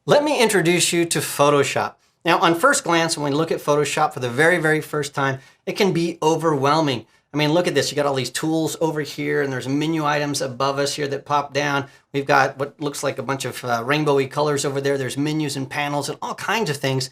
Let me introduce you to Photoshop. Now, on first glance, when we look at Photoshop for the very first time, it can be overwhelming. I mean, look at this. You got all these tools over here, and there's menu items above us here that pop down. We've got what looks like a bunch of rainbowy colors over there. There's menus and panels and all kinds of things.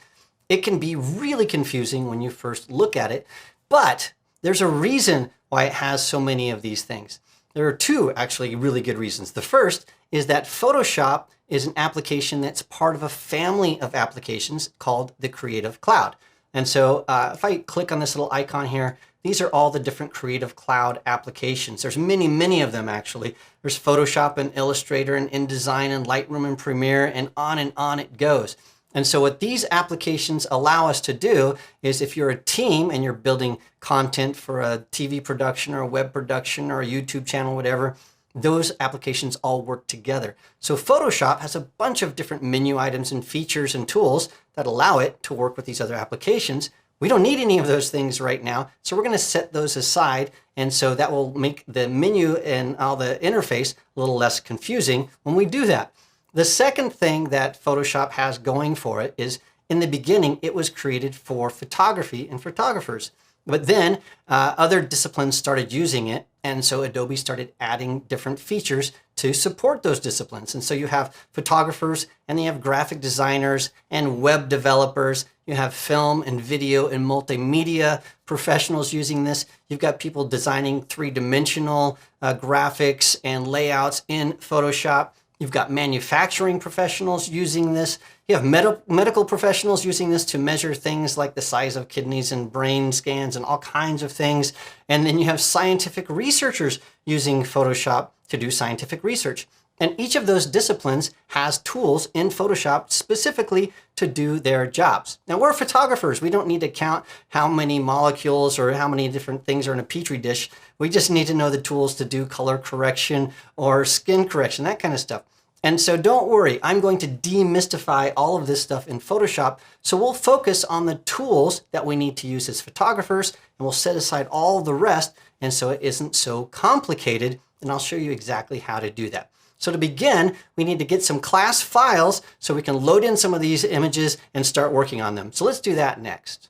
It can be really confusing when you first look at it, but there's a reason why it has so many of these things. There are two actually really good reasons. The first is that Photoshop is an application that's part of a family of applications called the Creative Cloud. And so if I click on this little icon here, these are all the different Creative Cloud applications. There's many of them actually. There's Photoshop and Illustrator and InDesign and Lightroom and Premiere and on it goes. And so what these applications allow us to do is if you're a team and you're building content for a TV production or a web production or a YouTube channel, whatever, those applications all work together. So Photoshop has a bunch of different menu items and features and tools that allow it to work with these other applications. We don't need any of those things right now, so we're going to set those aside, and so that will make the menu and all the interface a little less confusing when we do that. The second thing that Photoshop has going for it is in the beginning, it was created for photography and photographers. But then other disciplines started using it. And so Adobe started adding different features to support those disciplines. And so you have photographers and you have graphic designers and web developers. You have film and video and multimedia professionals using this. You've got people designing three-dimensional graphics and layouts in Photoshop. You've got manufacturing professionals using this. You have medical professionals using this to measure things like the size of kidneys and brain scans and all kinds of things. And then you have scientific researchers using Photoshop to do scientific research. And each of those disciplines has tools in Photoshop specifically to do their jobs. Now, we're photographers. We don't need to count how many molecules or how many different things are in a petri dish. We just need to know the tools to do color correction or skin correction, that kind of stuff. And so don't worry, I'm going to demystify all of this stuff in Photoshop. So we'll focus on the tools that we need to use as photographers, and we'll set aside all the rest. And so it isn't so complicated. And I'll show you exactly how to do that. So to begin, we need to get some class files so we can load in some of these images and start working on them. So let's do that next.